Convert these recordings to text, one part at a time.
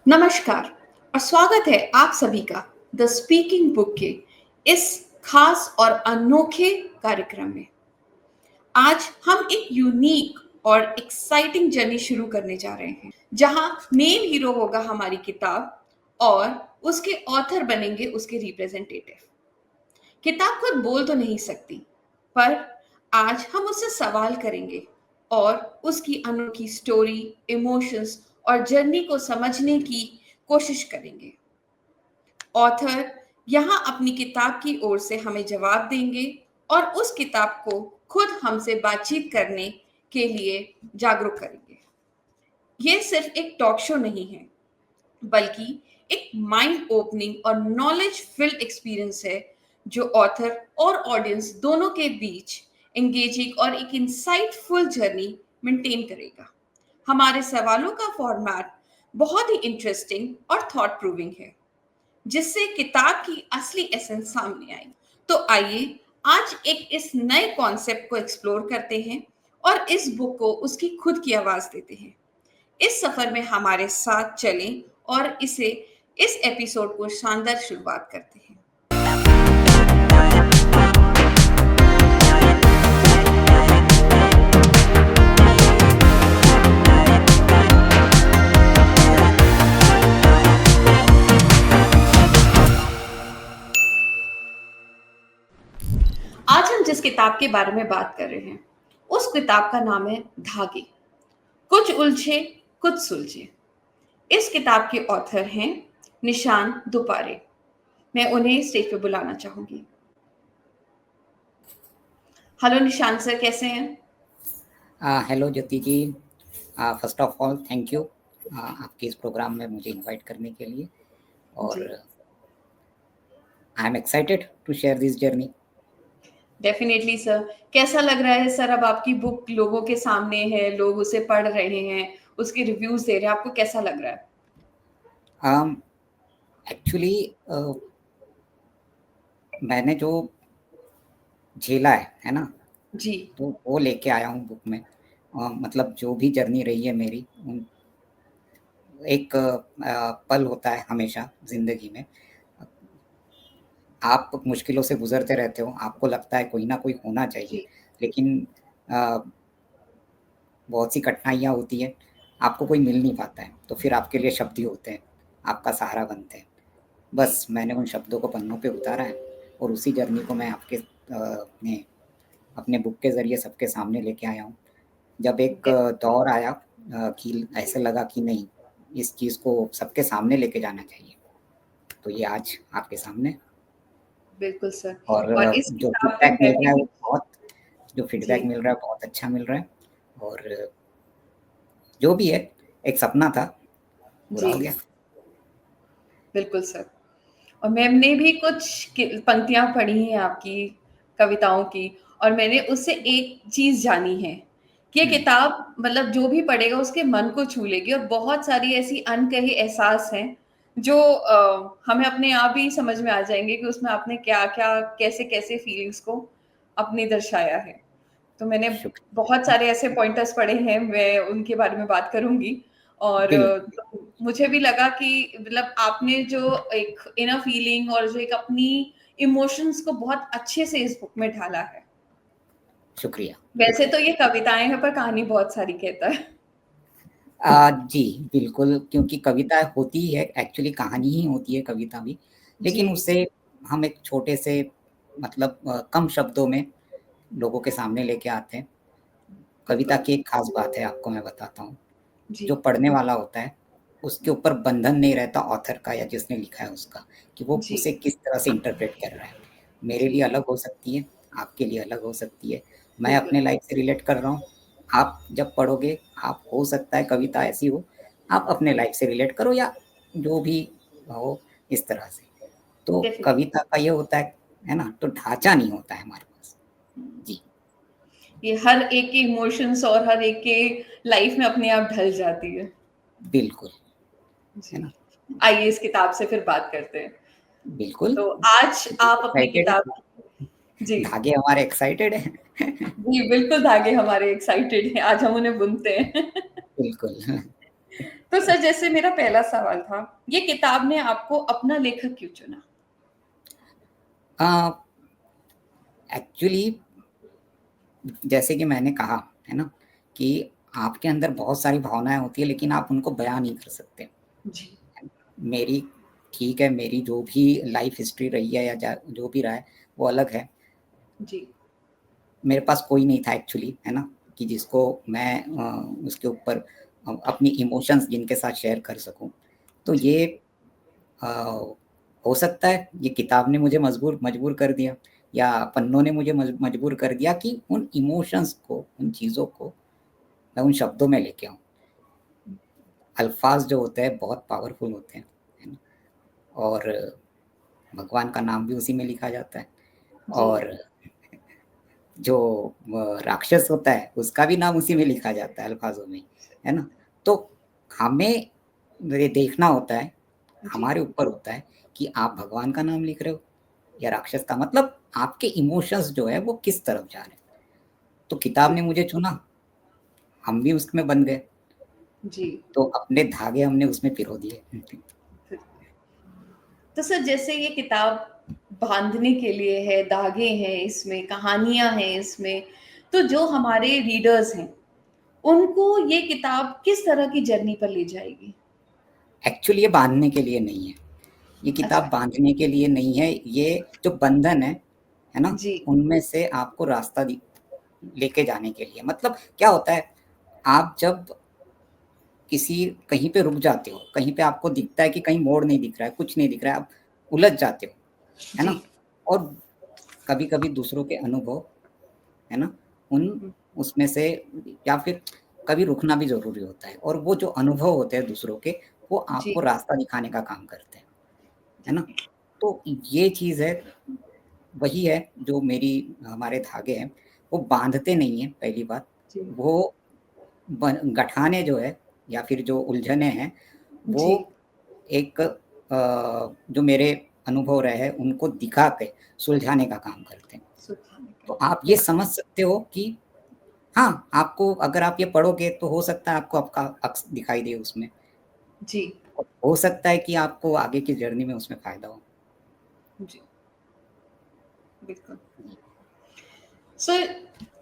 नमस्कार और स्वागत है आप सभी का द स्पीकिंग बुक के इस खास और अनोखे कार्यक्रम में। आज हम एक यूनिक और एक्साइटिंग जर्नी शुरू करने जा रहे हैं, जहां मेन हीरो होगा हमारी किताब और उसके ऑथर बनेंगे उसके रिप्रेजेंटेटिव। किताब खुद बोल तो नहीं सकती, पर आज हम उससे सवाल करेंगे और उसकी अनोखी स्टोरी, इमोशंस और जर्नी को समझने की कोशिश करेंगे। ऑथर यहाँ अपनी किताब की ओर से हमें जवाब देंगे और उस किताब को खुद हमसे बातचीत करने के लिए जागरूक करेंगे। ये सिर्फ एक टॉक शो नहीं है, बल्कि एक माइंड ओपनिंग और नॉलेज फिल्ड एक्सपीरियंस है, जो ऑथर और ऑडियंस दोनों के बीच एंगेजिंग और एक इंसाइटफुल जर्नी मेंटेन करेगा। हमारे सवालों का फॉर्मेट बहुत ही इंटरेस्टिंग और थॉट प्रूविंग है, जिससे किताब की असली एसेंस सामने आई। तो आइए आज एक इस नए कॉन्सेप्ट को एक्सप्लोर करते हैं और इस बुक को उसकी खुद की आवाज देते हैं। इस सफर में हमारे साथ चलें और इस एपिसोड को शानदार शुरुआत करते हैं। आज हम जिस किताब के बारे में बात कर रहे हैं, उस किताब का नाम है धागे, कुछ उलझे कुछ सुलझे। इस किताब के ऑथर हैं निशान दुपारे। मैं उन्हें स्टेज पे बुलाना चाहूंगी। हेलो निशान सर, कैसे हैं? Hello Jyoti ji. First of all thank you आपके इस प्रोग्राम में मुझे इनवाइट करने के लिए, और जी, I am excited to share this journey. Definitely sir. कैसा लग रहा है सर, अब आपकी बुक लोगों के सामने है, लोग उसे पढ़ रहे हैं, उसके रिव्यूज दे रहे हैं, आपको कैसा लग रहा है? एक्चुअली मैंने जो झेला है ना, जी, तो वो लेके आया हूँ बुक में। मतलब जो भी जर्नी रही है मेरी, एक पल होता है हमेशा जिंदगी में। आप मुश्किलों से गुजरते रहते हो, आपको लगता है कोई ना कोई होना चाहिए, जी, लेकिन अ, बहुत सी कठिनाइयाँ होती हैं, आपको कोई मिल नहीं पाता है, तो फिर आपके लिए शब्द ही होते हैं, आपका सहारा बनते हैं। जी, बस मैंने उन शब्दों को पन्नों पे उतारा है, और उसी जर्नी को मैं आपके अपने बुक के ज़रिए सबके सामने लेके आया हूँ। जब एक डे- दौर आया कि ऐसे लगा कि नहीं, इस चीज़ को सबके सामने लेके जाना चाहिए, तो ये आज आपके सामने। बिल्कुल सर। और और इस जो किताब पे फीडबैक मैं मिल रहा है भी वो बहुत जो जी, फीडबैक मिल रहा है बहुत अच्छा मिल रहा है। और जो भी है, एक सपना था, पूरा जी, हो गया। बिल्कुल सर। और मैंने भी कुछ पंक्तियां पढ़ी हैं आपकी कविताओं की, और मैंने उससे एक चीज जानी है कि ये हुँ, किताब मतलब जो भी पढ़ेगा उसके मन को छू लेगी, और बहुत सारी ऐसी अनकही एहसास हैं जो हमें अपने आप ही समझ में आ जाएंगे कि उसमें आपने क्या क्या कैसे कैसे फीलिंग्स को अपने दर्शाया है। तो मैंने बहुत शुक्रिया। सारे ऐसे पॉइंटर्स पढ़े हैं, मैं उनके बारे में बात करूंगी। और बिल्कुल, तो मुझे भी लगा कि मतलब आपने जो एक इनर फीलिंग और जो एक अपनी इमोशंस को बहुत अच्छे से इस बुक में ढाला है। शुक्रिया। वैसे तो ये कविताएं हैं, पर कहानी बहुत सारी कहता है। जी, बिल्कुल, क्योंकि कविता होती ही है, एक्चुअली कहानी ही होती है कविता भी, जी, लेकिन उससे हम एक छोटे से, मतलब कम शब्दों में लोगों के सामने लेके आते हैं। कविता बिल्कुल। की एक ख़ास बात है, आपको मैं बताता हूँ। जी, जो पढ़ने वाला होता है, उसके ऊपर बंधन नहीं रहता ऑथर का या जिसने लिखा है उसका, कि वो जी, उसे किस तरह से इंटरप्रेट कर रहा है। मेरे जी, लिए अलग हो सकती है, आपके लिए अलग हो सकती है। मैं बिल्कुल। अपने लाइफ़ से रिलेट कर रहा हूँ, आप जब पढ़ोगे, आप हो सकता है कविता ऐसी हो, आप अपने लाइफ़ से रिलेट करो या जो भी हो, इस तरह से। तो डेफिनेटली। कविता का ये होता है ना? तो ढाँचा नहीं होता है हमारे पास। जी, ये हर एक के इमोशंस और हर एक के लाइफ में अपने आप ढल जाती है। बिल्कुल, है जी, ना? आइए इस किताब से फिर बात करते हैं। बिल्कुल, तो आज आप अपनी एक्साइटेड है। किताब जी, धागे हमारे एक्साइटेड हैं। जी, बिल्कुल धागे हमारे एक्साइटेड हैं, आज हम उन्हें बुनते हैं। बिल्कुल। तो सर जैसे मेरा पहला सवाल था, ये किताब ने आपको अपना लेखक क्यों चुना? एक्चुअली जैसे कि मैंने कहा, है ना, कि आपके अंदर बहुत सारी भावनाएँ होती हैं, लेकिन आप उनको बयाँ नहीं कर सकते। जी, मेरी ठीक है, मेरी जो भी लाइफ़ हिस्ट्री रही है या जो भी रहा है, वो अलग है। जी, मेरे पास कोई नहीं था एक्चुअली, है ना, कि जिसको मैं उसके ऊपर अपनी इमोशंस जिनके साथ शेयर कर सकूँ। तो जी, ये अ, हो सकता है ये किताब ने मुझे मजबूर कर दिया या पन्नों ने मुझे मजबूर कर दिया कि उन इमोशंस को, उन चीज़ों को मैं उन शब्दों में लेके आऊँ। अल्फ़ाज़ जो होते हैं बहुत पावरफुल होते हैं, है ना? और भगवान का नाम भी उसी में लिखा जाता है जी, और जो राक्षस होता है, उसका भी नाम उसी में लिखा जाता है अल्फ़ाज़ों में, है ना? तो हमें ये देखना होता है, जी, हमारे ऊपर होता है कि आप भगवान का नाम लिख रहे हो या राक्षस का, मतलब आपके इमोशंस जो है वो किस तरफ जा रहे हैं। तो किताब जी, ने मुझे चुना, हम भी उसमें बंध गए, जी। तो अपने धागे हमने उसमें पिरो दिए। तो सर जैसे ये किताब बाँधने के लिए है, धागे हैं इसमें, कहानियाँ हैं इसमें, तो जो हमारे रीडर्स हैं, उनको ये किताब किस तरह की जर्नी पर ले जाएगी? एक्चुअली ये बाँधने के लिए नहीं है, ये किताब अच्छा, बाँधने के लिए नहीं है, ये जो बंधन है ना? जी, उनमें से आपको रास्ता लेके जाने के लिए। मतलब क्या होता है, आप जब किसी कहीं पे रुक जाते हो, कहीं पे आपको दिखता है कि कहीं मोड़ नहीं दिख रहा है, कुछ नहीं दिख रहा है, आप उलझ जाते हो, है जी। ना? और कभी-कभी दूसरों के अनुभव, है ना? उन हुँ, उसमें से या फिर कभी रुकना भी ज़रूरी होता है और वो जो अनुभव होते हैं दूसरों के, वो जी, आपको रास्ता दिखाने का काम करते हैं, है जी, ना? तो ये चीज़ है, वही है जो मेरी हमारे धागे हैं, वो बाँधते नहीं हैं पहली बात, जी, वो गठाने जो है या फिर जो उलझने हैं, जी, वो एक जो मेरे अनुभव रहे हैं उनको दिखा के सुलझाने का काम करते हैं। सुखाने तो का। आप ये समझ सकते हो कि हाँ, आपको अगर आप ये पढ़ोगे तो हो सकता है आपको आपका अक्स दिखाई दे उसमें। जी, हो सकता है कि आपको आगे की जर्नी में उसमें फ़ायदा हो। जी, बिल्कुल। सर,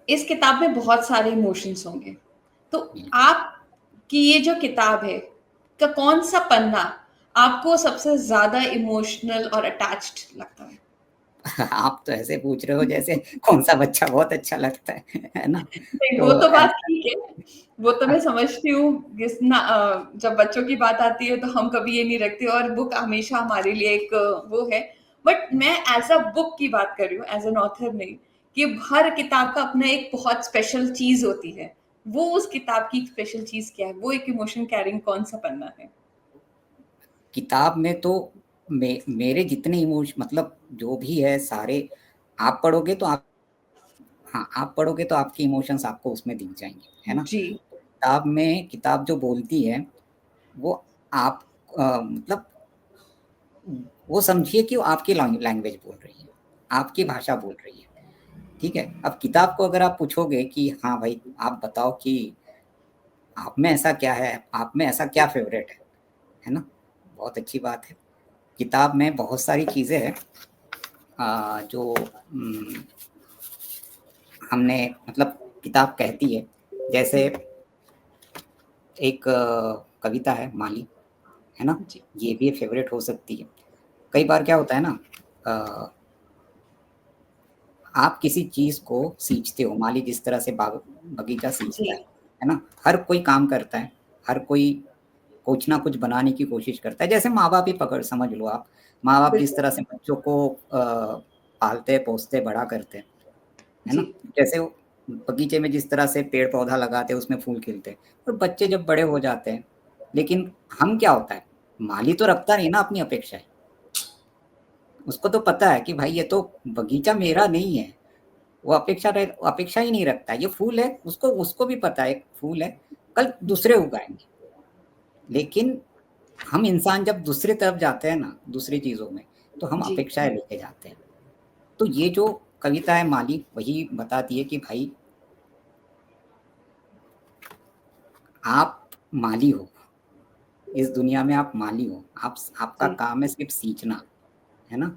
इस किताब में बहुत सारे इमोशंस होंगे, तो बिल्कुल। आपकी ये जो किताब है, का कौन-सा पन्ना आपको सबसे ज़्यादा इमोशनल और अटैच्ड लगता है? आप तो ऐसे पूछ रहे हो जैसे कौन-सा बच्चा बहुत अच्छा लगता है ना? नहीं, वो तो तो बात ऐसा ठीक है, वो तो मैं समझती हूँ जब बच्चों की बात आती है तो हम कभी ये नहीं रखते और बुक हमेशा हमारे लिए एक वो है। बट मैं एज़ अ बुक की बात कर रही हूँ, एज़ एन ऑथर नहीं, कि हर किताब का अपना एक बहुत स्पेशल चीज़ होती है। वो उस किताब की स्पेशल चीज़ क्या है? वो एक इमोशन कैरिंग कौन-सा पन्ना है? किताब में तो मेरे जितने मतलब जो भी है सारे आप पढ़ोगे तो आप हाँ, आप पढ़ोगे तो आपके इमोशंस आपको उसमें दिख जाएँगे, है ना? जी, किताब जो बोलती है, वो आप मतलब वो समझिए कि वो आपकी लैंग्वेज बोल रही है, आपकी भाषा बोल रही है, ठीक है? अब किताब को अगर आप पूछोगे कि हाँ भाई, आप बताओ कि आप में ऐसा क्या है? आप में ऐसा क्या फ़ेवरेट है ना? बहुत अच्छी बात है। किताब में बहुत सारी चीज़ें हैं जो हमने मतलब किताब कहती है, जैसे हुँ, एक कविता है माली, है ना? जी, ये भी फ़ेवरेट हो सकती है। कई बार क्या होता है ना अ, आप किसी चीज़ को सींचते हो, माली जिस तरह से बगीचा सींचता जी, है ना? हर कोई काम करता है, हर कोई कुछ ना कुछ बनाने की कोशिश करता है। जैसे माँ-बाप ही पकड़ समझ लो आप, माँ-बाप जिस बिल्कुल, तरह से बच्चों को पालते, पोसते, बड़ा करते हैं, है जी, ना? जैसे वो बगीचे में जिस तरह से पेड़-पौधा लगाते हैं, उसमें फूल खिलते हैं और बच्चे जी, जब बड़े हो जाते हैं, लेकिन हम क्या होता है, माली तो रखता नहीं ना अपनी अपेक्षाएँ। उसको तो पता है कि भाई ये तो बगीचा मेरा नहीं है। वो अपेक्षा ही नहीं रखता है। ये फूल है, उसको उसको भी पता है फूल है, कल जी, दूसरे उगाएँगे। लेकिन हम इंसान जब दूसरी तरफ जाते हैं ना, दूसरी चीज़ों में, तो हम जी, अपेक्षाएँ लेके जाते हैं। तो ये जो कविता है माली वही बताती है कि भाई आप माली हो, इस दुनिया में आप माली हो, आपका जी। काम है सिर्फ सींचना, है ना?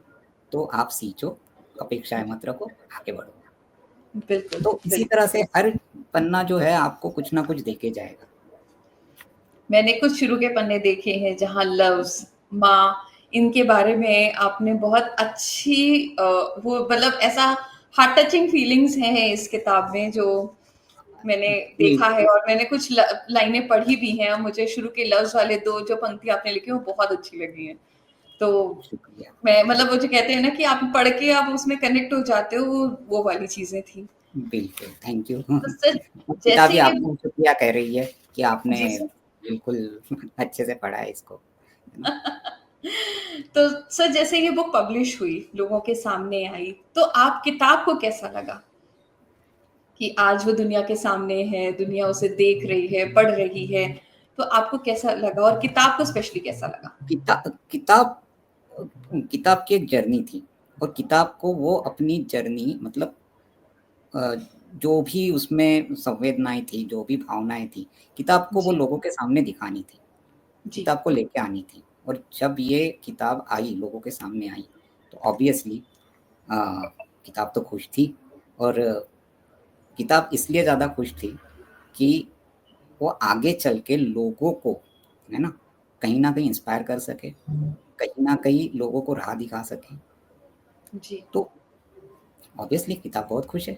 तो आप सींचो, अपेक्षाएँ मत रखो, आगे बढ़ो। बिल्कुल, तो इसी बिल्कुल। तरह से हर पन्ना जो है आपको कुछ ना कुछ देके जाएगा। मैंने कुछ शुरू के पन्ने देखे हैं जहाँ लव्स, माँ, इनके बारे में आपने बहुत अच्छी वो मतलब ऐसा हार्ट टचिंग फीलिंग्स हैं इस किताब में जो मैंने जी, देखा है और मैंने कुछ लाइनें पढ़ी भी हैं और मुझे शुरू के लव्स वाले 2 जो पंक्ति आपने लिखी वो बहुत अच्छी लगी हैं। तो शुक्रिया। मैं मतलब वो जो कहते हैं ना कि आप पढ़ के आप उसमें कनेक्ट हो जाते हो, वो वाली चीज़ें थी। बिल्कुल, थैंक यू। तो सर वो किताब जैसे ही ये आपको शुक्रिया कह रही है कि आपने जी सर। बिल्कुल अच्छे से पढ़ा है इसको, है ना? तो सर जैसे ये बुक पब्लिश हुई, लोगों के सामने आई, तो आप किताब को कैसा लगा? कि आज वो दुनिया के सामने है, दुनिया उसे देख रही है, पढ़ रही है, तो आपको कैसा लगा और किताब को स्पेशली कैसा लगा? किता किताब किताब की एक जर्नी थी और किताब को वो अपनी जर्नी मतलब अ, जो भी उसमें संवेदनाएँ थी, जो भी भावनाएँ थी, किताब को वो जी, लोगों के सामने दिखानी थी, जी, किताब को लेके आनी थी और जब ये किताब आई, लोगों के सामने आई, तो ऑब्वियसली अ, किताब तो खुश थी और किताब इसलिए ज़्यादा खुश थी कि वो आगे चल के लोगों को, है ना, कहीं न कहीं इंस्पायर कर सके, कहीं न कहीं लोगों को राह दिखा सके। जी, तो ऑब्वियसली किताब बहुत खुश है।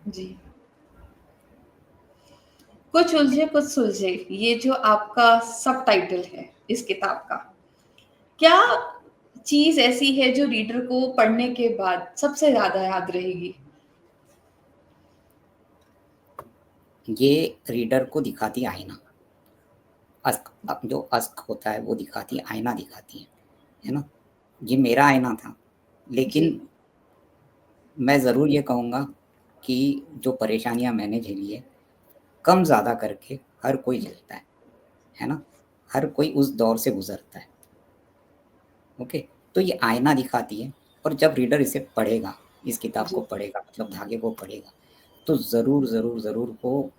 जी। कुछ उलझे कुछ सुलझे, ये जो आपका सबटाइटल है इस किताब का, क्या चीज़ ऐसी है जो रीडर को पढ़ने के बाद सबसे ज़्यादा याद रहेगी? ये रीडर को दिखाती है आईना। जो अस्क होता है वो दिखाती है, आईना दिखाती है ना? ये मेरा आईना था, जी, लेकिन मैं ज़रूर ये कहूँगा कि जो परेशानियाँ मैंने झेली है, कम-ज़्यादा करके हर कोई झेलता है ना? हर कोई उस दौर से गुज़रता है, ओके? तो ये आईना दिखाती है और जब रीडर इसे पढ़ेगा, इस किताब को जी, पढ़ेगा मतलब धागे को पढ़ेगा, तो ज़रूर, ज़रूर, ज़रूर वो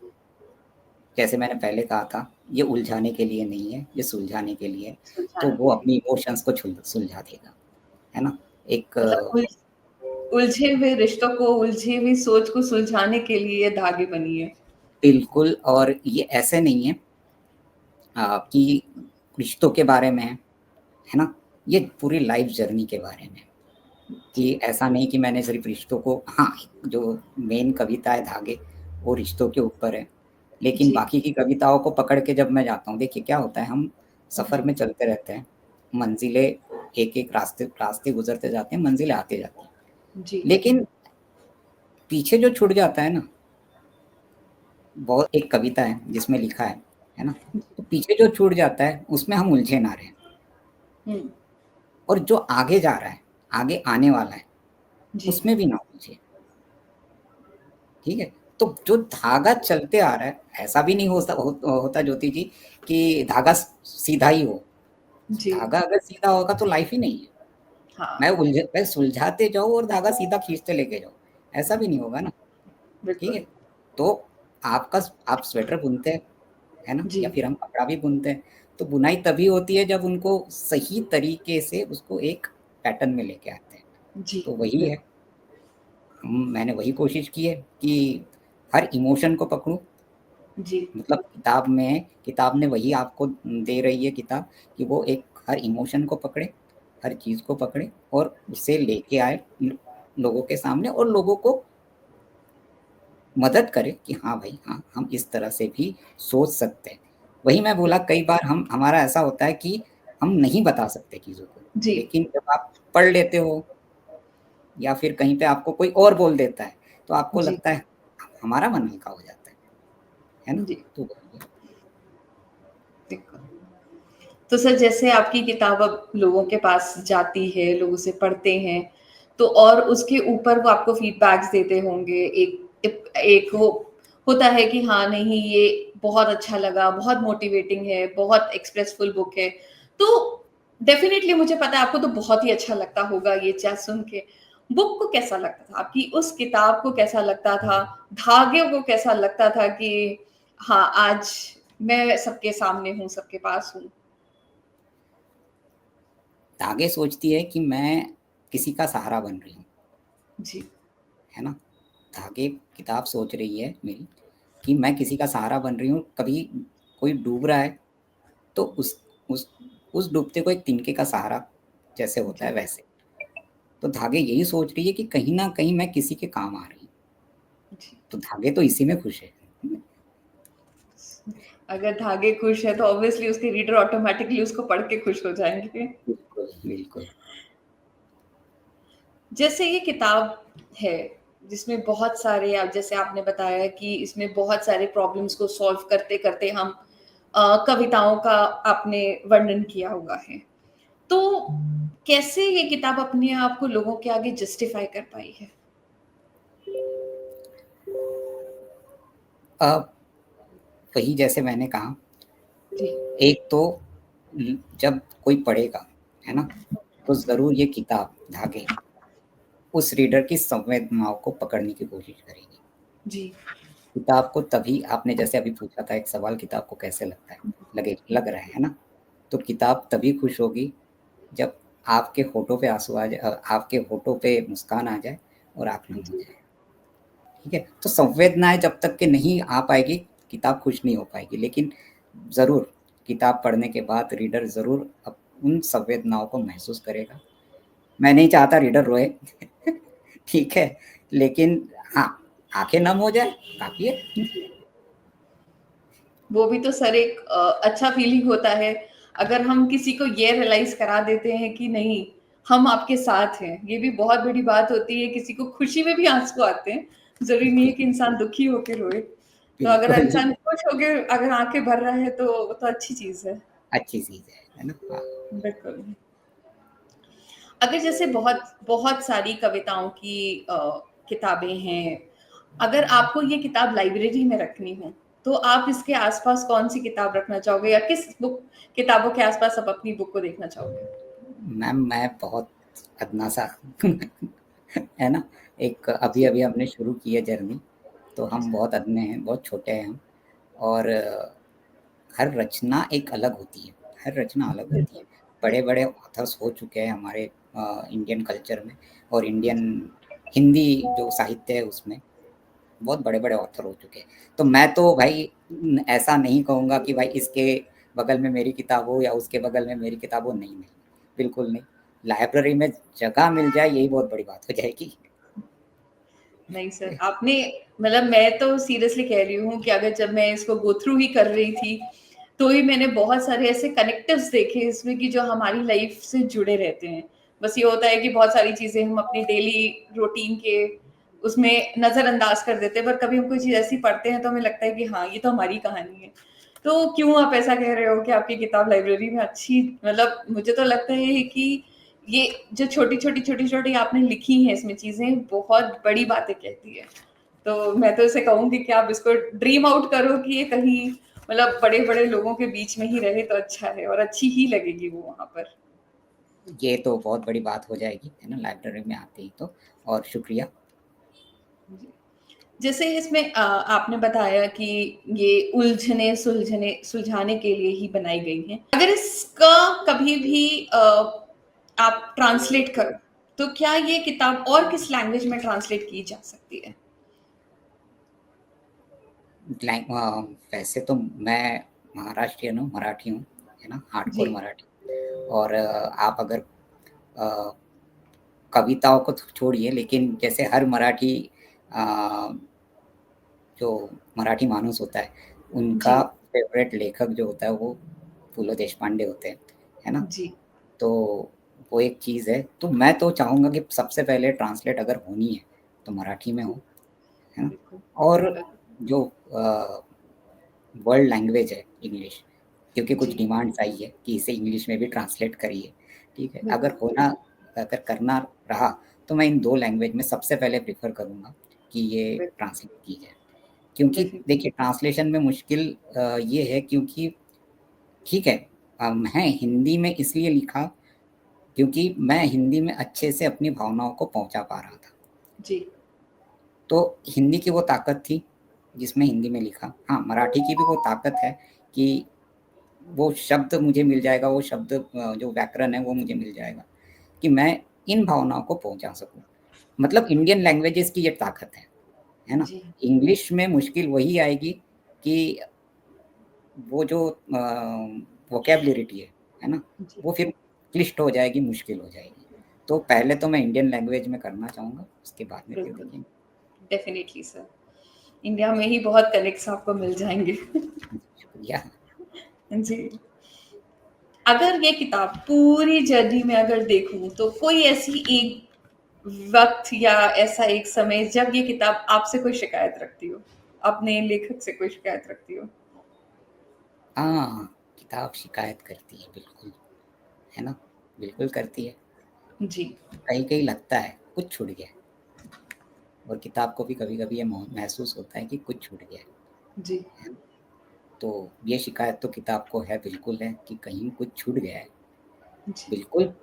जैसे मैंने पहले कहा था, ये उलझाने के लिए नहीं है, ये सुलझाने के लिए है, तो सुलझाने वो के लिए। अपनी इमोशंस को सुलझा देगा, है ना? एक मतलब उलझे हुए रिश्तों को, उलझी हुई सोच को सुलझाने के लिए ये धागे बनी है। बिल्कुल और ये ऐसे नहीं है कि रिश्तों के बारे में है ना? ये पूरी लाइफ़ जर्नी के बारे में है, कि जी, ऐसा नहीं कि मैंने सिर्फ़ रिश्तों को हाँ, जो मेन कविता है धागे, वो रिश्तों के ऊपर है, लेकिन जी। बाकी की कविताओं को पकड़ के जब मैं जाता हूँ देखिए क्या होता है हम हुँ, सफ़र हुँ। में चलते रहते हैं, मंज़िलें एक-एक रास्ते रास्ते गुज़रते जाते हैं, मंज़िलें आती जाती हैं। जी, लेकिन पीछे जो छूट जाता है ना, बहुत एक कविता है जिसमें लिखा है ना? तो पीछे जो छूट जाता है उसमें हम उलझे ना रहें हुँ, और जो आगे जा रहा है, आगे आने वाला है, जी, उसमें भी ना उलझे, ठीक है? तो जो धागा चलते आ रहा है, ऐसा भी नहीं होता ज्योति जी कि धागा सीधा ही हो। जी, धागा अगर सीधा होगा तो लाइफ़ ही नहीं है। हाँ, मैं सुलझाते जाऊँ और धागा सीधा खींचते लेके जाऊँ, ऐसा भी नहीं होगा ना, ठीक बिल्कुल। है? तो आप स्वेटर बुनते हैं, है ना? या जी, फिर हम कपड़ा भी बुनते हैं, तो बुनाई तभी होती है जब उनको सही तरीके से उसको एक पैटर्न में लेके आते हैं, जी, तो वही है। बिल्कुल। मैंने वही कोशिश की है कि हर इमोशन को पकड़ूँ, जी, मतलब किताब ने वही आपको दे रही है किताब कि वो एक हर इमोशन को पकड़े, हर चीज़ को पकड़े और उसे लेके आए लोगों के सामने और लोगों को मदद करे कि हाँ भाई, हाँ, हम इस तरह से भी सोच सकते हैं। वही मैं बोला कई बार हम हमारा ऐसा होता है कि हम नहीं बता सकते चीज़ों को, जी, लेकिन जब आप पढ़ लेते हो या फिर कहीं पे आपको कोई और बोल देता है, तो आपको जी, लगता है हमारा मन हल्का हो जाता है ना? जी, तो वही है। बिल्कुल। तो सर जैसे आपकी किताब अब लोगों के पास जाती है, लोग उसे पढ़ते हैं, तो और उसके ऊपर वो आपको फीडबैक्स देते होंगे। एक वो होता है कि हाँ, नहीं ये बहुत अच्छा लगा, बहुत मोटिवेटिंग है, बहुत एक्सप्रेसफुल बुक है। तो डेफ़िनिटली मुझे पता है आपको तो बहुत ही अच्छा लगता होगा ये चीज़ सुन के। बुक को कैसा लगता था? आपकी उस किताब को कैसा लगता था? धागे को कैसा लगता था कि हाँ, आज मैं सबके सामने हूँ, सबके पास हूँ? धागे सोचती है कि मैं किसी का सहारा बन रही हूँ, जी, है ना? धागे किताब सोच रही है मेरी कि मैं किसी का सहारा बन रही हूँ, कभी कोई डूब रहा है तो उस उस डूबते को एक तिनके का सहारा जैसे होता है जी, वैसे। तो धागे यही सोच रही है कि कहीं न कहीं मैं किसी के काम आ रही हूँ, जी। तो धागे तो इसी में खुश है। अगर धागे खुश है तो ऑब्वियसली उसके रीडर ऑटोमैटिकली उसको पढ़ के खुश हो जाएँगे। बिल्कुल, बिल्कुल। जैसे ये किताब है, जिसमें बहुत सारे आप जैसे आपने बताया कि इसमें बहुत सारे प्रॉब्लम्स को सॉल्व करते-करते हम कविताओं का आपने वर्णन किया हुआ है। तो कैसे ये किताब अपने आप को लोगों के आगे जस्टिफ़ाई कर पाई है? अ, वही जैसे मैंने कहा, जी, एक तो जब कोई पढ़ेगा, है ना? तो ज़रूर ये किताब धागे उस रीडर की संवेदनाओं को पकड़ने की कोशिश करेगी। जी, किताब को तभी आपने जैसे अभी पूछा था एक सवाल किताब को कैसे लगता है लग रहा है ना? तो किताब तभी खुश होगी जब आपके होठों पे आपके होठों पे मुस्कान आ जाए और आँख नम हो जी, जाए, ठीक है? तो संवेदनाएँ जब तक के नहीं आ पाएगी, किताब खुश नहीं हो पाएगी। लेकिन ज़रूर किताब पढ़ने के बाद रीडर ज़रूर उन संवेदनाओं को महसूस करेगा। मैं नहीं चाहता रीडर रोए, ठीक है? लेकिन हाँ, आँखें नम हो जाए, काफ़ी है। जी। वो भी तो सर एक अच्छा फीलिंग होता है, अगर हम किसी को ये रियलाइज़ करा देते हैं कि नहीं, हम आपके साथ हैं। ये भी बहुत बड़ी बात होती है, किसी को खुशी में भी आँसू आते हैं। ज़रूरी नहीं है बिल्कुल, कि इंसान दुखी होके रोए। तो अगर बिल्कुल, इंसान खुश होके अगर आँखें भर रहा है तो अच्छी चीज़ है। अच्छी चीज़ है ना? हाँ। बिल्कुल। अगर जैसे बहुत बहुत सारी कविताओं की किताबें हैं, अगर आपको ये किताब लाइब्रेरी में रखनी हो, तो आप इसके आस-पास कौन-सी किताब रखना चाहोगे या किस किताबों के आस-पास आप अपनी बुक को देखना चाहोगे? मैम मैं बहुत अदना-सा है ना? एक जी, अभी-अभी हमने शुरू की है जर्नी, तो हम अच्छा, बहुत अदने हैं, बहुत छोटे हैं हम और हर रचना एक अलग होती है, हर रचना अलग होती है। बिल्कुल। बड़े-बड़े ऑथर्स हो चुके हैं हमारे इंडियन कल्चर में और इंडियन जी, हिंदी जो साहित्य है उसमें, बहुत बड़े-बड़े ऑथर हो चुके हैं। तो मैं तो भाई ऐसा नहीं कहूँगा कि भाई इसके बगल में मेरी किताब हो या उसके बगल में मेरी किताब हो, नहीं, नहीं, बिल्कुल नहीं। लाइब्रेरी में जगह मिल जाए यही बहुत बड़ी बात हो जाएगी। नहीं सर, आपने मतलब मैं तो सीरियसली कह रही हूँ कि अगर जब मैं इसको गो थ्रू ही कर रही थी, तो ही मैंने बहुत सारे ऐसे कनेक्टिव्स देखे इसमें कि जो हमारी लाइफ से जुड़े रहते हैं। बस ये होता है कि बहुत सारी चीज़ें हम अपनी डेली रूटीन के उसमें नज़रअंदाज कर देते हैं, पर कभी हम कोई चीज़ ऐसी पढ़ते हैं तो हमें लगता है कि हाँ, ये तो हमारी कहानी है। तो क्यों आप ऐसा कह रहे हो कि आपकी किताब लाइब्रेरी में अच्छी मतलब मुझे तो लगता है कि ये जो छोटी-छोटी आपने लिखी हैं इसमें चीज़ें बहुत बड़ी बातें कहती है। तो मैं तो इसे कहूँगी कि आप इसको ड्रीम आउट करो कि ये कहीं मतलब बड़े-बड़े लोगों के बीच में ही रहे तो अच्छा है और अच्छी ही लगेगी वो वहाँ पर। ये तो बहुत बड़ी बात हो जाएगी, है ना? लाइब्रेरी में आते ही तो और शुक्रिया। जी। जैसे इसमें आपने बताया कि ये उलझने सुलझने सुलझाने के लिए ही बनाई गई हैं। अगर इसका कभी भी आप ट्रांसलेट करो, तो क्या ये किताब और किस लैंग्वेज में ट्रांसलेट की जा सकती है? वैसे तो मैं महाराष्ट्रियन हूँ, मराठी हूँ, है ना? हार्डकोर जी, मराठी और आप अगर अ, कविताओं को तो छोड़िए लेकिन जैसे हर मराठी अ, जो मराठी मानुस होता है, जी, उनका फ़ेवरेट लेखक जो होता है वो पु. लो. देशपांडे होते हैं, है ना? जी, तो वो एक चीज़ है, तो मैं तो चाहूँगा कि सबसे पहले ट्रांसलेट अगर होनी है, तो मराठी में हो, है ना? बिल्कुल। और जो अ, वर्ल्ड लैंग्वेज है इंग्लिश, क्योंकि कुछ जी, डिमांड्स आई है कि इसे इंग्लिश में भी ट्रांसलेट करिए, ठीक है? बिल्कुल, अगर करना रहा, तो मैं इन 2 लैंग्वेज में सबसे पहले प्रेफ़र करूँगा कि ये बिल्कुल, ट्रांसलेट की जाए। क्योंकि डेफ़िनिटली। देखिए ट्रांसलेशन में मुश्किल ये है क्योंकि ठीक है मैं हिंदी में इसलिए लिखा क्योंकि मैं हिंदी में अच्छे से अपनी भावनाओं को पहुँचा पा रहा था। जी, तो हिंदी की वो ताकत थी, जिसमें हिंदी में लिखा। हाँ, मराठी की भी वो ताकत है कि वो शब्द मुझे मिल जाएगा, वो शब्द जो व्याकरण है वो मुझे मिल जाएगा कि मैं इन भावनाओं को पहुँचा सकूँ। मतलब इंडियन लैंग्वेजेज़ की ये ताकत है ना? जी, इंग्लिश में मुश्किल वही आएगी कि वो जो वोकैब्युलरिटी है ना? जी, वो फिर क्लिष्ट हो जाएगी, मुश्किल हो जाएगी। तो पहले तो मैं इंडियन लैंग्वेज में करना चाहूँगा, उसके बाद में फिर बिल्कुल, देखेंगे। Definitely sir. इंडिया में ही बहुत कनेक्ट्स आपको मिल जाएँगे। शुक्रिया। जी। अगर ये किताब पूरी जर्नी में अगर देखूँ तो कोई ऐसी एक वक़्त या ऐसा एक समय जब ये किताब आपसे कोई शिकायत रखती हो? अपने लेखक से कोई शिकायत रखती हो? हाँ, किताब शिकायत करती है बिल्कुल, है ना? बिल्कुल करती है। जी, कहीं-कहीं लगता है कुछ छूट गया है और किताब को भी कभी-कभी ये महसूस होता है कि कुछ छूट गया जी, है ना? तो ये शिकायत तो किताब को है, बिल्कुल है कि कहीं कुछ छूट गया है। जी, बिल्कुल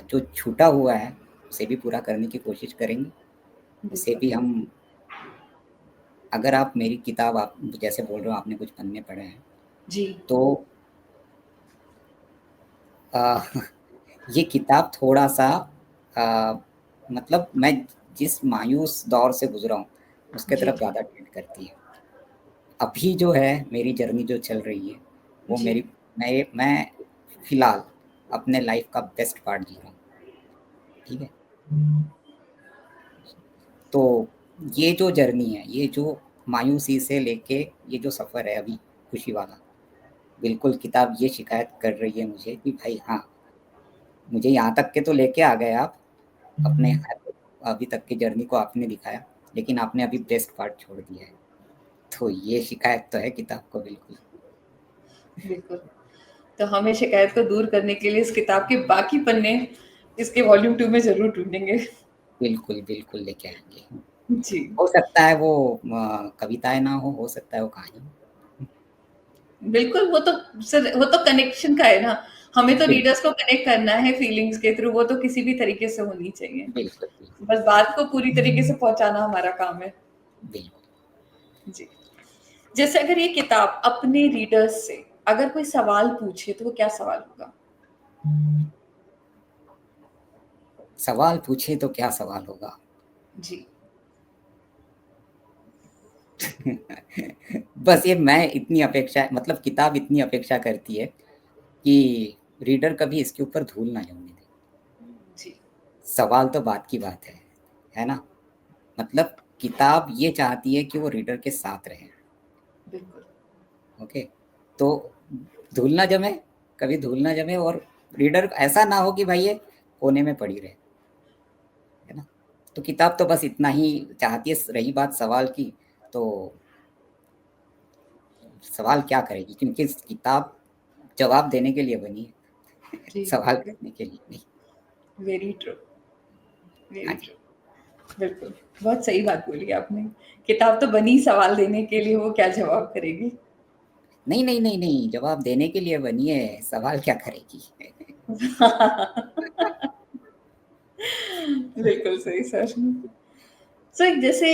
जो छूटा हुआ है, उसे भी पूरा करने की कोशिश करेंगे। उसे बिल्कुल। भी हम अगर आप मेरी किताब आप जैसे बोल रहे हो आपने कुछ पन्ने पढ़े हैं, जी, तो अ, ये किताब थोड़ा-सा अ, मतलब मैं जिस मायूस दौर से गुज़रा हूँ, उसके जी, तरफ ज़्यादा टिल्ट करती है। अभी जो है मेरी जर्नी जो चल रही है, वो जी, मेरी मैं फ़िलहाल अपने लाइफ़ का बेस्ट पार्ट जी रहा हूँ, ठीक है? तो ये जो जर्नी है, ये जो मायूसी से लेके ये जो सफ़र है अभी खुशी वाला, बिल्कुल किताब ये शिकायत कर रही है मुझे कि भाई हाँ, मुझे यहाँ तक के तो लेके आ गए आप, अपने हर अभी तक की जर्नी को आपने दिखाया, लेकिन आपने अभी बेस्ट पार्ट छोड़ दिया है। तो ये शिकायत तो है किताब को बिल्कुल। बिल्कुल। तो हमें शिकायत को दूर करने के लिए इस किताब के बाकी पन्ने इसके वॉल्यूम 2 में ज़रूर ढूँढेंगे। बिल्कुल, बिल्कुल लेके आएँगे। जी। हो सकता है वो कविताएँ ना हो सकता है वो कहानी हो। बिल्कुल, वो तो कनेक्शन का है ना, हमें तो बिल्कुल, रीडर्स को कनेक्ट करना है फीलिंग्स के थ्रू, वो तो किसी भी तरीके से होनी चाहिए। बिल्कुल, बिल्कुल, बस बात को पूरी तरीके से पहुँचाना हमारा काम है। बिल्कुल। जी। जैसे अगर ये किताब अपने रीडर्स से अगर कोई सवाल पूछे तो वो क्या सवाल होगा? सवाल पूछे तो क्या सवाल होगा? जी, बस ये मैं इतनी अपेक्षा मतलब किताब इतनी अपेक्षा करती है कि रीडर कभी इसके ऊपर धूल ना जमने दे। जी, सवाल तो बात की बात है ना? मतलब किताब ये चाहती है कि वो रीडर के साथ रहे, बिल्कुल। ओके? तो धूल ना जमे, कभी धूल ना जमे और रीडर ऐसा ना हो कि भाई ये कोने में पड़ी रहे, है ना? तो किताब तो बस इतना ही चाहती है। रही बात सवाल की, तो सवाल क्या करेगी? क्योंकि किताब जवाब देने के लिए बनी है, जी, सवाल बिल्कुल। करने के लिए नहीं। वेरी ट्रू, हाँ वेरी जी। ट्रू। बिल्कुल, बहुत सही बात बोली आपने। किताब तो बनी सवाल देने के लिए, वो क्या जवाब करेगी? नहीं, नहीं, नहीं, नहीं, जवाब देने के लिए बनी है, सवाल क्या करेगी? बिल्कुल सही सर। सर जैसे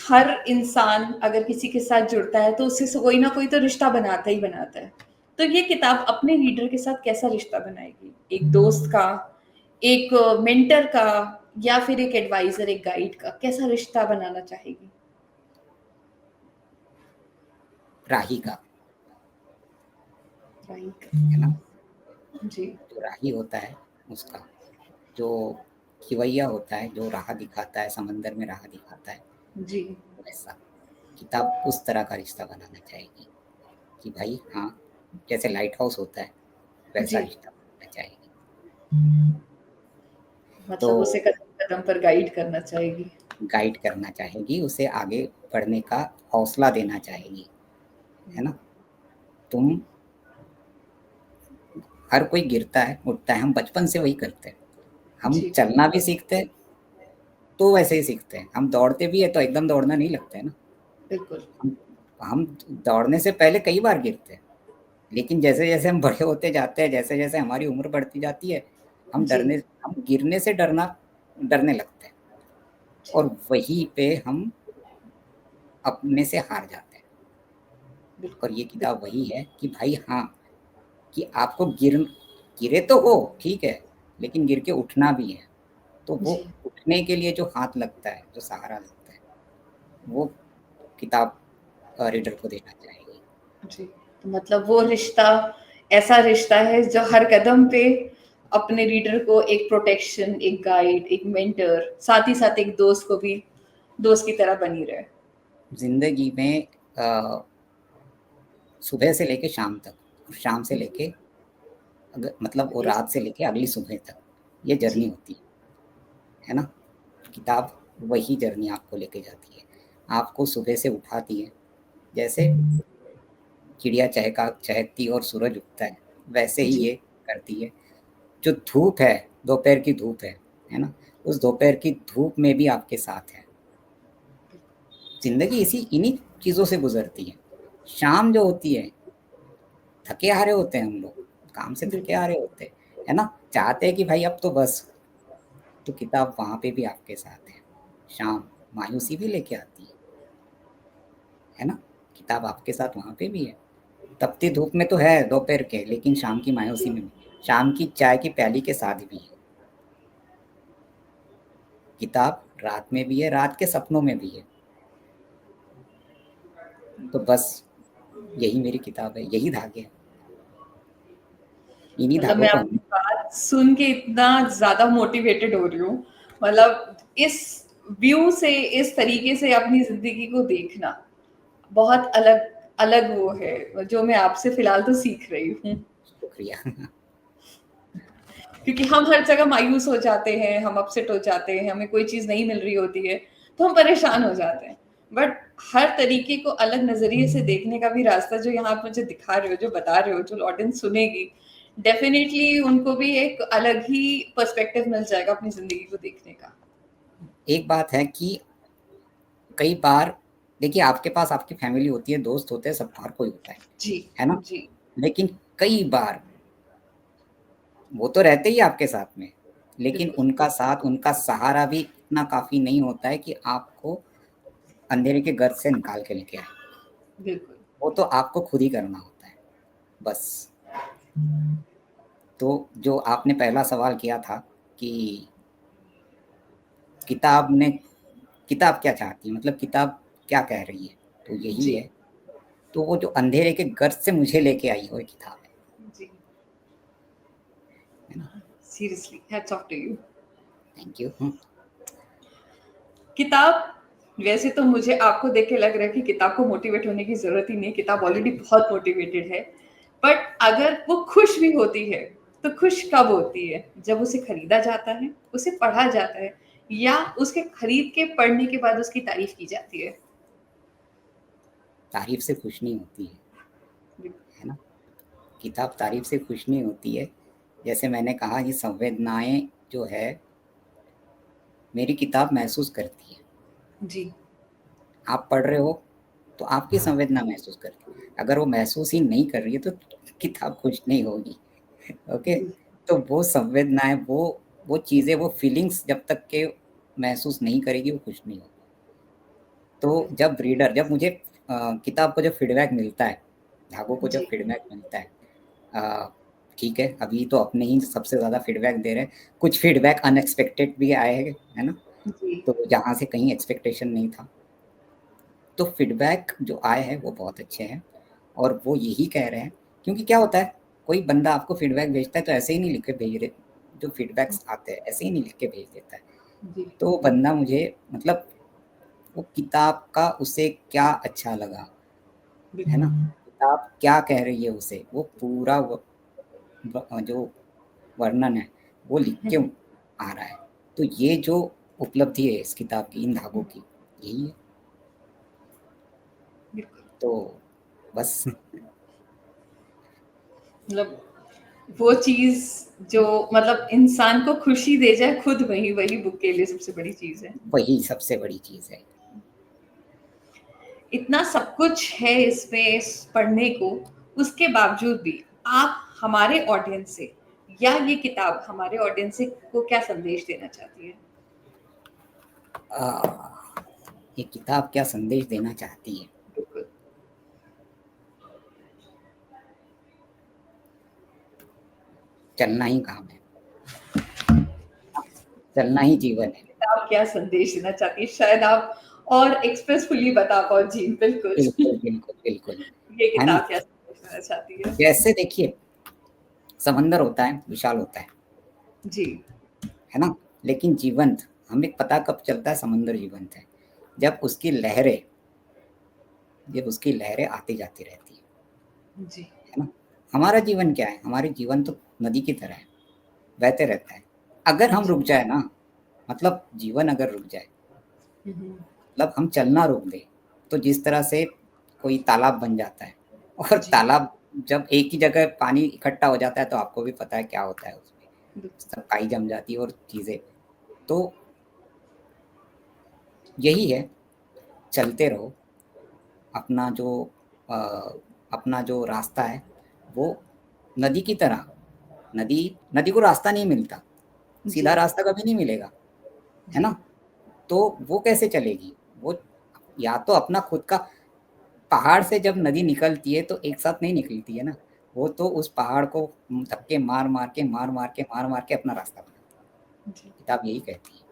हर इंसान अगर किसी के साथ जुड़ता है तो उससे कोई ना कोई तो रिश्ता बनाता ही बनाता है। तो ये किताब अपने रीडर के साथ कैसा रिश्ता बनाएगी? एक दोस्त का, एक मेंटर का या फिर एक एडवाइज़र, एक गाइड का कैसा रिश्ता बनाना चाहेगी? राही का, राइट। है ना? जी, जो राही होता है उसका, जो खिवैया होता है, जो राह दिखाता है, समंदर में राह दिखाता है, जी, वैसा। किताब उस तरह का रिश्ता बनाना चाहेगी कि भाई हाँ, जैसे लाइट हाउस होता है, वैसा जी। रिश्ता बनाना चाहेगी। तो मतलब उसे कदम-कदम पर गाइड करना चाहेगी। गाइड करना चाहेगी, उसे आगे बढ़ने का हौसला देना चाहेगी, है ना? तुम हर कोई गिरता है, उठता है, हम बचपन से वही करते हैं। हम जी, चलना भी सीखते हैं, तो वैसे ही सीखते हैं। हम दौड़ते भी हैं, तो एकदम दौड़ना नहीं लगता है ना। बिल्कुल। हम हम दौड़ने से पहले कई बार गिरते हैं, लेकिन जैसे-जैसे हम बड़े होते जाते हैं, जैसे-जैसे हमारी उम्र बढ़ती जाती है, जी, हम गिरने से डरने लगते हैं जी, और वहीं पे हम अपने से हार जाते हैं। बिल्कुल, और ये बिल्कुल। किताब वही है कि भाई हाँ, कि आपको गिरे तो हो, ठीक है, लेकिन गिर के उठना भी है। तो वो जी, उठने के लिए जो हाथ लगता है, जो सहारा लगता है, वो किताब रीडर को देना चाहिए। जी। तो मतलब वो रिश्ता ऐसा रिश्ता है जो हर कदम पे अपने रीडर को एक प्रोटेक्शन, एक गाइड, एक मेंटर, साथ ही साथ एक दोस्त को भी दोस्त की तरह बनी रहे। ज़िंदगी में सुबह से लेके शाम तक, और शाम से जी, लेके मतलब वो इस रात से लेके अगली सुबह तक ये जर्नी जी, होती है ना? किताब वही जर्नी आपको लेके जाती है। आपको सुबह से उठाती है, जैसे चिड़िया चहकती और सूरज उगता है, वैसे ही जी, ये करती है। जो धूप है, दोपहर की धूप है ना? उस दोपहर की धूप में भी आपके साथ है। ज़िंदगी इन्हीं चीज़ों से गुज़रती है। शाम जो होती है, थके हारे होते हैं हम लोग, काम से थके बिल्कुल। हारे होते हैं, है ना? चाहते हैं कि भाई अब तो बस, तो किताब वहाँ पे भी आपके साथ है। शाम मायूसी भी लेके आती है ना? किताब आपके साथ वहाँ पे भी है। तपती धूप में तो है दोपहर के, लेकिन शाम की मायूसी में भी। शाम की चाय की प्याली के साथ भी है। किताब रात में भी है, रात के सपनों में भी है। तो बस यही मेरी किताब है, यही धागे हैं। इन्हीं मतलब धागों मैं को आपकी हम बात सुन के इतना ज़्यादा मोटिवेटेड हो रही हूँ। मतलब इस व्यू से, इस तरीके से अपनी ज़िंदगी को देखना, बहुत अलग अलग वो है, जो मैं आपसे फ़िलहाल तो सीख रही हूँ। शुक्रिया। क्योंकि हम हर जगह मायूस हो जाते हैं, हम अपसेट हो जाते हैं, हमें कोई चीज़ नहीं मिल रही होती है, तो हम परेशान हो जाते हैं। बट हर तरीके को अलग नज़रिए से देखने का भी रास्ता जो यहाँ आप मुझे दिखा रहे हो, जो बता रहे हो, जो ऑडियंस सुनेगी, डेफ़िनेटली उनको भी एक अलग ही पर्सपेक्टिव मिल जाएगा अपनी ज़िंदगी को देखने का। एक बात है कि कई बार देखिए, आपके पास आपकी फैमिली होती है, दोस्त होते हैं, सब हर कोई होता जी, है ना? जी, लेकिन कई बार वो तो रहते ही आपके साथ में, लेकिन बिल्कुल, उनका साथ, उनका सहारा भी इतना काफ़ी नहीं होता है कि आपको अंधेरे के गर्त से निकाल के लेके आए। बिल्कुल। वो तो आपको खुद ही करना होता है, बस। तो जो आपने पहला सवाल किया था कि किताब ने किताब क्या चाहती है, मतलब किताब क्या कह रही है, तो यही जी, है। तो वो जो अंधेरे के गर्त से मुझे लेके आई वो किताब जी, है ना? Seriously hats off to you. Thank you. किताब वैसे तो मुझे आपको देख के लग रहा है कि किताब को मोटिवेट होने की ज़रूरत ही नहीं है, किताब ऑलरेडी बहुत मोटिवेटेड है। बट अगर वो खुश भी होती है, तो खुश कब होती है? जब उसे खरीदा जाता है, उसे पढ़ा जाता है या उसके खरीद के पढ़ने के बाद उसकी तारीफ़ की जाती है। तारीफ से खुश नहीं होती बिल्कुल, है ना? किताब तारीफ से खुश नहीं होती है। जैसे मैंने कहा, ये संवेदनाएँ जो है, मेरी किताब महसूस करती है। जी, आप पढ़ रहे हो, तो आपकी संवेदना महसूस करती है। अगर वो महसूस ही नहीं कर रही है, तो किताब खुश नहीं होगी। ओके? जी, तो वो संवेदनाएँ, वो चीज़ें, वो फीलिंग्स जब तक के महसूस नहीं करेगी, वो खुश नहीं होगी। तो जब मुझे किताब को जब फीडबैक मिलता है, धागों को जब जी, फीडबैक मिलता है, अ, ठीक है, अभी तो अपने ही सबसे ज़्यादा फीडबैक दे रहे हैं। कुछ फीडबैक अनएक्सपेक्टेड भी आए हैं, है ना? जी, तो जहाँ से कहीं एक्सपेक्टेशन नहीं था। तो फीडबैक जो आए हैं, वो बहुत अच्छे हैं, और वो यही कह रहे हैं, क्योंकि क्या होता है, कोई बंदा आपको फीडबैक भेजता है तो ऐसे ही नहीं लिख के भेज रहे, जो फीडबैक्स आते हैं ऐसे ही नहीं लिख के भेज देता है। जी, तो वो बंदा मुझे, मतलब वो किताब का उसे क्या अच्छा लगा, है ना? बिल्कुल, किताब क्या कह रही है उसे, वो पूरा जो वर्णन है, वो लिख के आ रहा है। तो ये जो उपलब्धि है इस किताब की, इन धागों की, यही है। बिल्कुल। तो बस। मतलब वो चीज़ जो मतलब इंसान को खुशी दे जाए खुद, वही वही बुक के लिए सबसे बड़ी चीज़ है। वही सबसे बड़ी चीज़ है। इतना सब कुछ है इसमें पढ़ने को, उसके बावजूद भी आप हमारे ऑडियंस से या ये किताब हमारे ऑडियंस से को क्या संदेश देना चाहती है? आ, ये किताब क्या संदेश देना चाहती है? बिल्कुल, चलना ही काम है, चलना ही जीवन है। आप क्या संदेश देना चाहती हैं? शायद आप और एक्सप्रेसफुली बता पाओ। जी, बिल्कुल। बिल्कुल, बिल्कुल, बिल्कुल, ये है ना? किताब क्या संदेश देना चाहती है? जैसे देखिए, समंदर होता है, विशाल होता जी, है ना? लेकिन जीवंत, हमें पता कब चलता है समंदर जीवंत है, जब उसकी लहरें आती-जाती रहती जी, है ना? हमारा जीवन क्या है? हमारे जीवन तो नदी की तरह है, बहते रहता है। अगर हम जी। रुक जाए ना, मतलब जीवन अगर रुक जाए, हुँ, हुँ। मतलब हम चलना रोक दें, तो जिस तरह से कोई तालाब बन जाता है और जी, तालाब जब एक ही जगह पानी इकट्ठा हो जाता है, तो आपको भी पता है क्या होता है उसमें, बिल्कुल। सब काई जम जाती है और चीज़ें। तो यही है, चलते रहो, अपना जो अ, अपना जो रास्ता है, वो नदी की तरह, नदी नदी को रास्ता नहीं मिलता, सीधा जी, रास्ता कभी नहीं मिलेगा, है जी, ना? तो वो कैसे चलेगी? वो या तो अपना खुद का, पहाड़ से जब नदी निकलती है तो एक साथ नहीं निकलती है ना, वो तो उस पहाड़ को धक्के मार-मार के, मार-मार के, मार-मार के अपना रास्ता बनाती है। जी। किताब यही कहती है,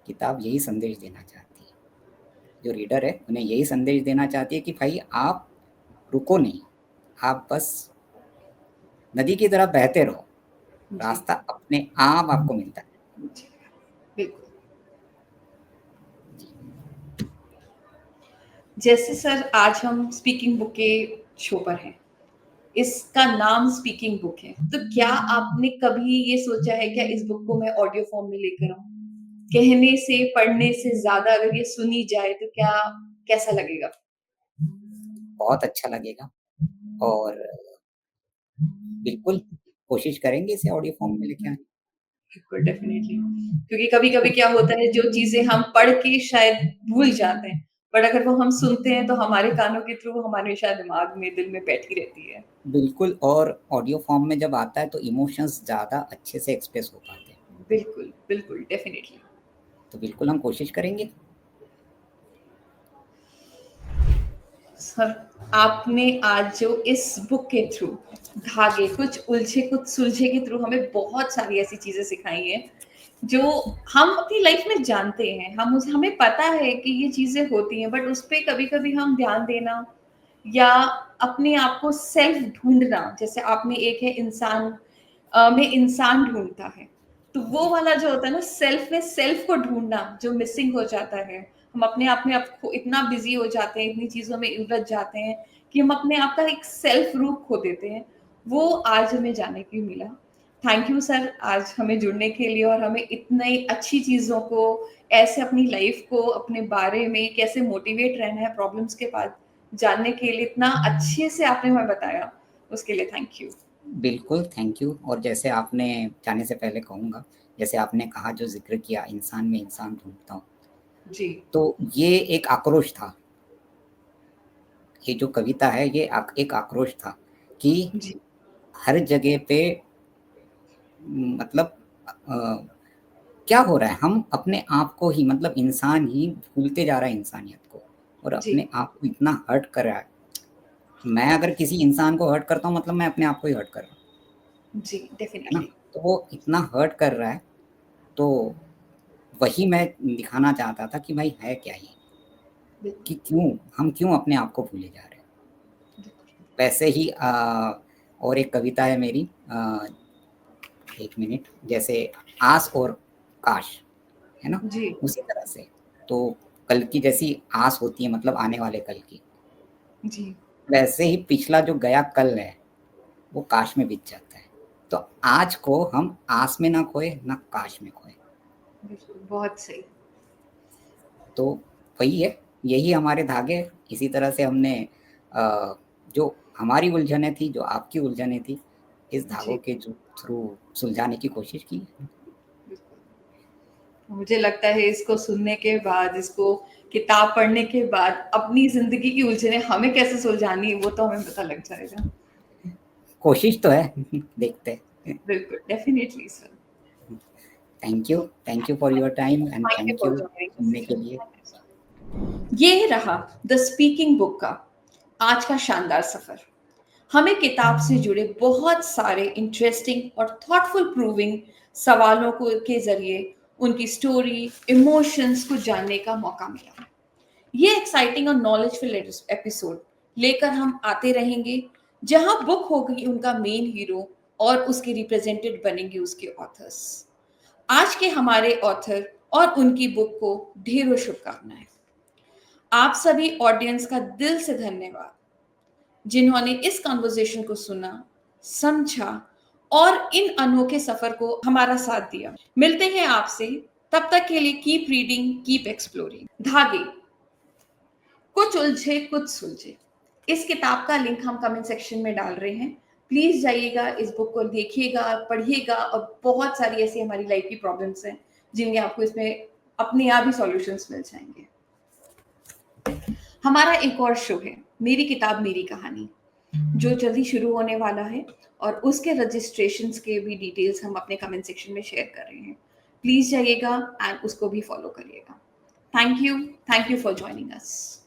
किताब यही संदेश देना चाहती है। जो रीडर है, उन्हें यही संदेश देना चाहती है कि भाई आप रुको नहीं, आप बस नदी की तरह बहते रहो, जी, रास्ता अपने आप आपको मिलता है। जी, बिल्कुल। जैसे सर आज हम स्पीकिंग बुक के शो पर हैं। इसका नाम स्पीकिंग बुक है। तो क्या आपने कभी ये सोचा है क्या इस बुक को मैं ऑडियो फॉर्म में लेकर आऊँ? कहने से, पढ़ने से ज़्यादा अगर ये सुनी जाए तो क्या कैसा लगेगा? बहुत अच्छा लगेगा और बिल्कुल कोशिश करेंगे इसे ऑडियो फॉर्म में लेके आने बिल्कुल, डेफ़िनिटली। क्योंकि कभी-कभी क्या होता है जो चीज़ें हम पढ़ के शायद भूल जाते हैं, बट अगर वो हम सुनते हैं तो हमारे कानों के थ्रू वो हमारे शायद दिमाग में, दिल में बैठी रहती है। बिल्कुल, और ऑडियो फॉर्म में जब आता है तो इमोशंस ज़्यादा अच्छे से एक्सप्रेस हो पाते हैं। बिल्कुल, बिल्कुल, डेफ़िनिटली। तो बिल्कुल हम कोशिश करेंगे। सर, आपने आज जो इस बुक के थ्रू धागे कुछ उलझे कुछ सुलझे के थ्रू हमें बहुत सारी ऐसी चीज़ें सिखाई हैं, जो हम अपनी लाइफ में जानते हैं। हमें पता है कि ये चीज़ें होती हैं, बट उस पे कभी-कभी हम ध्यान देना या अपने आप को सेल्फ ढूँढना, जैसे आपने एक है इंसान में इंसान ढूँढता है। तो वो जी, वाला जो होता है ना सेल्फ में सेल्फ को ढूँढना जो मिसिंग हो जाता है। हम अपने आप में आप खो इतना बिज़ी हो जाते हैं, इतनी चीज़ों में उलझ जाते हैं कि हम अपने आप का एक सेल्फ रूप खो देते हैं। वो आज हमें जानने को मिला। थैंक यू सर आज हमें जुड़ने के लिए और हमें इतनी अच्छी चीज़ों को ऐसे अपनी लाइफ़ को अपने बारे में कैसे मोटिवेट रहना है प्रॉब्लम्स के बाद जानने के लिए इतना अच्छे से आपने हमें बताया। उसके लिए थैंक यू। बिल्कुल, थैंक यू। और जैसे आपने, जाने से पहले कहूँगा, जैसे आपने कहा जो ज़िक्र किया इंसान में इंसान ढूँढता हूँ, जी, तो ये एक आक्रोश था। ये जो कविता है ये एक आक्रोश था कि जी, हर जगह पे मतलब क्या हो रहा है? हम अपने आप को ही, मतलब इंसान ही भूलते जा रहा है इंसानियत को और जी, अपने आप को इतना हर्ट कर रहा है। मैं अगर किसी इंसान को हर्ट करता हूँ मतलब मैं अपने आप को ही हर्ट कर रहा हूँ, जी, है ना? डेफ़िनिटली। तो वो इतना हर्ट कर रहा है, तो वही मैं दिखाना चाहता था कि भाई है क्या ये? बिल्कुल, कि हम क्यों अपने आप को भूले जा रहे हैं? बिल्कुल। वैसे ही और एक कविता है मेरी, 1 मिनट, जैसे आस और काश, है ना? जी, उसी तरह से, तो कल की जैसी आस होती है, मतलब आने वाले कल की, जी, वैसे ही पिछला जो गया कल है, वो काश में बीत जाता है। तो आज को हम आस में ना खोएँ, ना काश में खोएँ। बिल्कुल, बहुत सही। तो वही है, यही हमारे धागे, इसी तरह से हमने जो हमारी उलझनें थी, जो आपकी उलझनें थी, इस धागों जी, के जो थ्रू सुलझाने की कोशिश की है। बिल्कुल। मुझे लगता है इसको सुनने के बाद, इसको किताब पढ़ने के बाद अपनी ज़िंदगी की उलझनें हमें कैसे सुलझानी है, वो तो हमें पता लग जाएगा। कोशिश तो है, देखते हैं। बिल्कुल, definitely sir. Thank you for your time and thank you thank for you joining सुनने के लिए। अस। ये रहा द स्पीकिंग बुक का आज का शानदार सफ़र। हमें किताब से जुड़े बहुत सारे इंटरेस्टिंग और थॉटफुल प्रूविंग सवालों को के जरिए उनकी स्टोरी, इमोशंस को जानने का मौका मिला। ये एक्साइटिंग और नॉलेजफुल एपिसोड लेकर हम आते रहेंगे, जहां बुक होगी उनका मेन हीरो और उसके रिप्रेजेंटेड बनेंगे उसके ऑथर्स। आज के हमारे ऑथर और उनकी बुक को ढेरों शुभकामनाएं। आप सभी ऑडियंस का दिल से धन्यवाद, जिन्होंने इस कॉन्वर्सेशन को सुना, समझा और इन अनोखे सफर को हमारा साथ दिया। मिलते हैं आपसे, तब तक के लिए कीप रीडिंग, कीप एक्सप्लोरिंग। धागे, कुछ उलझे कुछ सुलझे, इस किताब का लिंक हम कमेंट सेक्शन में डाल रहे हैं। प्लीज जाइएगा, इस बुक को देखिएगा, पढ़िएगा और बहुत सारी ऐसी हमारी लाइफ की प्रॉब्लम्स हैं जिनके आपको इसमें अपने आप ही सॉल्यूशंस मिल जाएंगे। हमारा एक और शो है, मेरी किताब मेरी कहानी, जो जल्दी शुरू होने वाला है और उसके रजिस्ट्रेशंस के भी डिटेल्स हम अपने कमेंट सेक्शन में शेयर कर रहे हैं। प्लीज जाइएगा एंड उसको भी फॉलो करिएगा। Thank you for joining us.